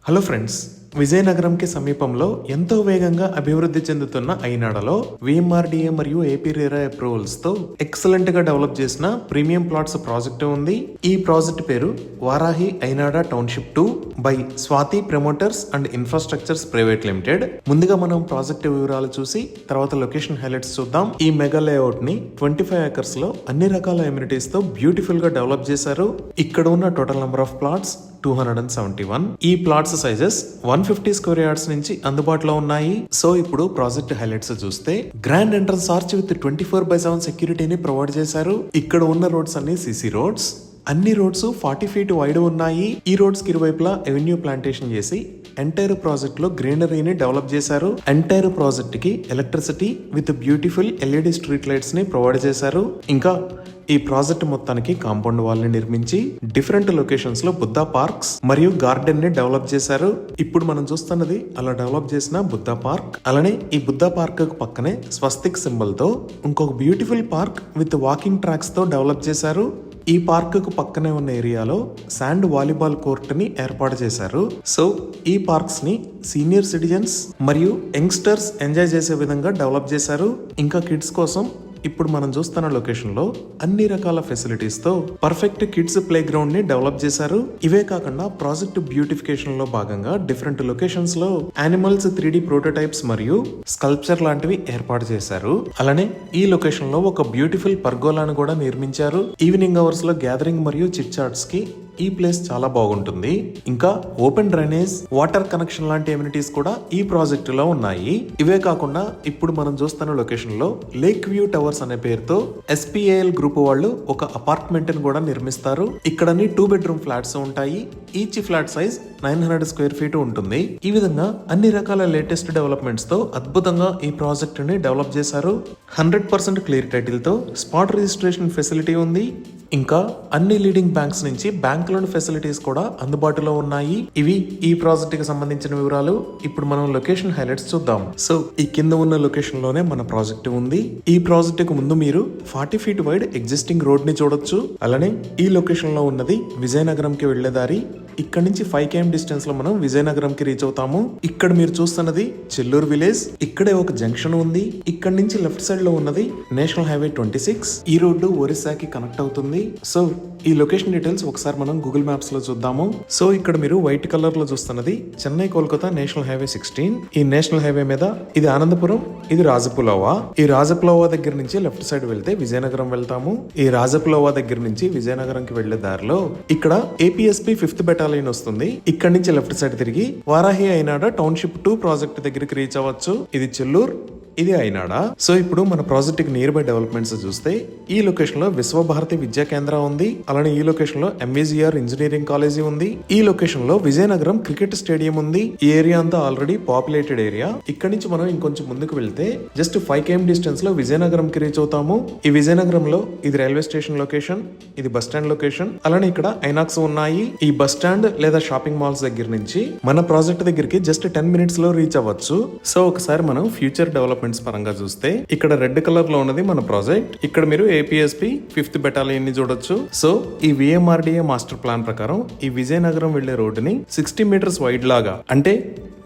Hello friends, విజయనగరంకి సమీపంలో ఎంతో వేగంగా అభివృద్ధి చెందుతున్న ఐనాడలో విఎంఆర్డీఏ మరియు ఏపీ రేరా అప్రూవల్స్ తో ఎక్సలెంట్ గా డెవలప్ చేసిన ప్రీమియం ప్లాట్స్ ప్రాజెక్ట్ ఉంది. ఈ ప్రాజెక్ట్ పేరు Varahi Ainada township 2 by Swathi promoters and infrastructures private limited. ముందుగా మనం ప్రాజెక్ట్ వివరాలు చూసి తర్వాత లొకేషన్ హైలైట్స్ చూద్దాం. ఈ మెగా లేఅవుట్ ని 25 acres లో అన్ని రకాల ఎమ్యూనిటీస్ తో బ్యూటిఫుల్ గా డెవలప్ చేశారు. ఇక్కడ ఉన్న టోటల్ నెంబర్ ఆఫ్ ప్లాట్స్ 271. ఈ ప్లాట్స్ సైజెస్ 150 స్క్వేర్ యార్డ్స్ నుంచి అందుబాటులో ఉన్నాయి. సో ఇప్పుడు ప్రాజెక్ట్ హైలైట్స్ చూస్తే గ్రాండ్ ఎంట్రన్స్ ఆర్చ్ విత్ 24/7 సెక్యూరిటీని ప్రొవైడ్ చేశారు. ఇక్కడ ఉన్న రోడ్స్ అన్ని సిసి రోడ్స్. అన్ని రోడ్స్ 40 feet వైడ్ ఉన్నాయి. ఈ రోడ్స్ కి ఇరువైపులా ఎవెన్యూ ప్లాంటేషన్ చేసి ఎంటైర్ ప్రాజెక్ట్ లో గ్రీనరీని డెవలప్ చేశారు. ఎంటైర్ ప్రాజెక్ట్ కి electricity with beautiful LED street lights ని ప్రొవైడ్ చేశారు. ఇంకా ఈ ప్రాజెక్ట్ మొత్తానికి కాంపౌండ్ వాల్ ని నిర్మించి డిఫరెంట్ లొకేషన్స్ లో బుద్ధా పార్క్స్ మరియు గార్డెన్ ని డెవలప్ చేశారు. ఇప్పుడు మనం చూస్తున్నది అలా డెవలప్ చేసిన బుద్ధా పార్క్. అలానే ఈ బుద్ధా పార్క్ పక్కనే స్వస్తిక్ సింబల్ తో ఇంకొక beautiful park with walking tracks తో డెవలప్ చేశారు. ఈ పార్క్ కు పక్కనే ఉన్న ఏరియాలో శాండ్ వాలీబాల్ కోర్ట్ ని ఏర్పాటు చేశారు. సో ఈ పార్క్స్ ని సీనియర్ సిటిజన్స్ మరియు యంగ్స్టర్స్ ఎంజాయ్ చేసే విధంగా డెవలప్ చేశారు. ఇంకా కిడ్స్ కోసం ఇప్పుడు మనం చూస్తున్న లొకేషన్ లో అన్ని రకాల ఫెసిలిటీస్ తో పర్ఫెక్ట్ కిడ్స్ ప్లే గ్రౌండ్ ని డెవలప్ చేశారు. ఇవే కాకుండా ప్రాజెక్ట్ బ్యూటిఫికేషన్ లో భాగంగా డిఫరెంట్ లొకేషన్స్ లో యానిమల్స్ 3D ప్రోటోటైప్స్ మరియు స్కల్ప్చర్ లాంటివి ఏర్పాటు చేశారు. అలానే ఈ లొకేషన్ లో ఒక బ్యూటిఫుల్ పర్గోలాను కూడా నిర్మించారు. ఈవినింగ్ అవర్స్ లో గ్యాదరింగ్ మరియు చిట్ చాట్స్ కి ఈ ప్లేస్ చాలా బాగుంటుంది. ఇంకా ఓపెన్ డ్రైనేజ్, వాటర్ కనెక్షన్ లాంటి ఎమ్యూనిటీస్ కూడా ఈ ప్రాజెక్ట్ లో ఉన్నాయి. ఇవే కాకుండా ఇప్పుడు మనం చూస్తున్న లొకేషన్ లో లేక్ వ్యూ టవర్స్ అనే పేరుతో SPAL గ్రూప్ వాళ్ళు ఒక అపార్ట్మెంట్ ని కూడా నిర్మిస్తారు. ఇక్కడ 2 bedroom ఫ్లాట్స్ ఉంటాయి. Each flat size 900 square feet ఉంటుంది. ఈ విధంగా అన్ని రకాల లేటెస్ట్ డెవలప్మెంట్స్ తో అద్భుతంగా ఈ ప్రాజెక్ట్ ని డెవలప్ చేశారు. 100% క్లియర్ టైటిల్ తో స్పాట్ రిజిస్ట్రేషన్ ఫెసిలిటీ ఉంది. ఇంకా అన్ని లీడింగ్ బ్యాంక్స్ నుంచి బ్యాంక్ లోన్ ఫెసిలిటీస్ కూడా అందుబాటులో ఉన్నాయి. ఇవి ఈ ప్రాజెక్ట్ కి సంబంధించిన వివరాలు. ఇప్పుడు మనం లొకేషన్ హైలైట్స్ చూద్దాం. సో ఈ కింద ఉన్న లొకేషన్ లోనే మన ప్రాజెక్ట్ ఉంది. ఈ ప్రాజెక్ట్ కు ముందు మీరు 40 feet వైడ్ ఎగ్జిస్టింగ్ రోడ్ ని చూడొచ్చు. అలానే ఈ లొకేషన్ లో ఉన్నది విజయనగరం కి వెళ్లే దారి. ఇక్కడ నుంచి 5 km డిస్టెన్స్ లో మనం విజయనగరం కి రీచ్ అవుతాము. ఇక్కడ మీరు చూస్తున్నది చెల్లూరు విలేజ్. ఇక్కడే ఒక జంక్షన్ ఉంది. ఇక్కడ నుంచి లెఫ్ట్ సైడ్ లో ఉన్నది నేషనల్ హైవే 26. ఈ రోడ్డు ఒరిస్సాకి కనెక్ట్ అవుతుంది. సో ఈ లొకేషన్ డీటెయిల్స్ ఒకసారి మనం గూగుల్ మ్యాప్స్ లో చూద్దాము. సో ఇక్కడ మీరు వైట్ కలర్ లో చూస్తున్నది చెన్నై కోల్కతా నేషనల్ హైవే 16. ఈ నేషనల్ హైవే మీద ఇది ఆనందపురం, ఇది రాజపులోవా. ఈ రాజపులోవా దగ్గర నుంచి లెఫ్ట్ సైడ్ వెళ్తే విజయనగరం వెళ్తాము. ఈ రాజపులోవా దగ్గర నుంచి విజయనగరంకి వెళ్లే దారిలో ఇక్కడ APSP 5th బెటాలియన్ వస్తుంది. ఇక్కడ నుంచి లెఫ్ట్ సైడ్ తిరిగి వారాహి ఐనాడా టౌన్షిప్ 2 ప్రాజెక్ట్ దగ్గరికి రీచ్ అవ్వచ్చు. ఇది చెల్లూరు, ఇది ఐనాడా. సో ఇప్పుడు మన ప్రాజెక్ట్ కి నియర్ బై డెవలప్మెంట్స్ చూస్తే ఈ లొకేషన్ లో విశ్వభారతి విద్యా కేంద్ర ఉంది. అలానే ఈ లొకేషన్ లో MVGR ఇంజనీరింగ్ కాలేజీ ఉంది. ఈ లొకేషన్ లో విజయనగరం క్రికెట్ స్టేడియం ఉంది. ఈ ఏరియా అంతా ఆల్రెడీ పాపులేటెడ్ ఏరియా. ఇక్కడ నుంచి మనం ఇంకొంచెం ముందుకు వెళ్తే జస్ట్ 5 km డిస్టెన్స్ లో విజయనగరం కి రీచ్ అవుతాము. ఈ విజయనగరంలో ఇది రైల్వే స్టేషన్ లొకేషన్, ఇది బస్ స్టాండ్ లొకేషన్. అలానే ఇక్కడ ఐనాక్స్ ఉన్నాయి. ఈ బస్ స్టాండ్ లేదా షాపింగ్ మాల్స్ దగ్గర నుంచి మన ప్రాజెక్ట్ దగ్గరికి జస్ట్ 10 minutes లో రీచ్ అవ్వచ్చు. సో ఒకసారి మనం ఫ్యూచర్ డెవలప్మెంట్ పరంగా చూస్తే ఇక్కడ రెడ్ కలర్ లో ఉన్నది మన ప్రాజెక్ట్. ఇక్కడ మీరు APSP 5th బెటాలియన్ ని చూడొచ్చు. సో ఈ VMRDA మాస్టర్ ప్లాన్ ప్రకారం ఈ విజయనగరం వెళ్లే రోడ్డుని 60 meters వైడ్ లాగా, అంటే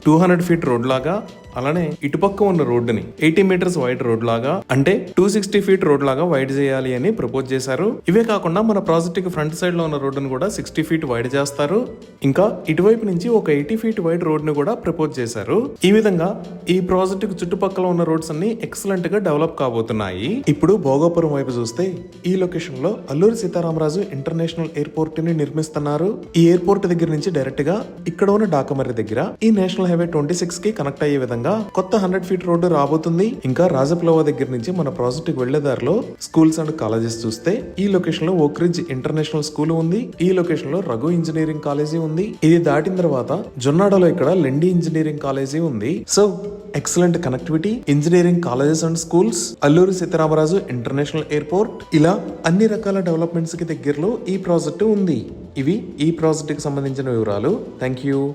200 feet రోడ్ లాగా, అలానే ఇటుపక్క ఉన్న రోడ్డుని 80 meters వైడ్ రోడ్ లాగా, అంటే 260 feet రోడ్ లాగా వైడ్ చేయాలి అని ప్రపోజ్ చేశారు. ఇవే కాకుండా మన ప్రాజెక్ట్ కి ఫ్రంట్ సైడ్ లో ఉన్న రోడ్డును కూడా 60 feet వైడ్ చేస్తారు. ఇంకా ఇటువైపు నుంచి ఒక 80 feet వైడ్ రోడ్ ని కూడా ప్రపోజ్ చేశారు. ఈ విధంగా ఈ ప్రాజెక్ట్ కు చుట్టుపక్కల ఉన్న రోడ్స్ అన్ని ఎక్సలెంట్ గా డెవలప్ కాబోతున్నాయి. ఇప్పుడు భోగాపురం వైపు చూస్తే ఈ లొకేషన్ లో అల్లూరి సీతారామరాజు ఇంటర్నేషనల్ ఎయిర్పోర్ట్ ని నిర్మిస్తున్నారు. ఈ ఎయిర్పోర్ట్ దగ్గర నుంచి డైరెక్ట్ గా ఇక్కడ ఉన్న డాకమర్రి దగ్గర ఈ నేషనల్ హైవే 26 కి కనెక్ట్ అయ్యే విధంగా కొత్త 100 feet రోడ్డు రాబోతుంది. ఇంకా రాజపులోవా దగ్గర నుంచి మన ప్రాజెక్ట్ కి వెళ్లే దారిలో స్కూల్స్ అండ్ కాలేజెస్ చూస్తే ఈ లొకేషన్ లో ఓక్రిడ్జ్ ఇంటర్నేషనల్ స్కూల్ ఉంది. ఈ లొకేషన్ లో రఘు ఇంజనీరింగ్ కాలేజీ ఉంది. ఇది దాటిన తర్వాత జొన్నాడలో ఇక్కడ లెండి ఇంజనీరింగ్ కాలేజీ ఉంది. So excellent connectivity, engineering colleges and schools, Alluri Sitaramaraju international airport, ఇలా అన్ని రకాల డెవలప్మెంట్స్ కి దగ్గరలో ఈ ప్రాజెక్టు ఉంది. ఇవి ఈ ప్రాజెక్ట్ కి సంబంధించిన వివరాలు. Thank you.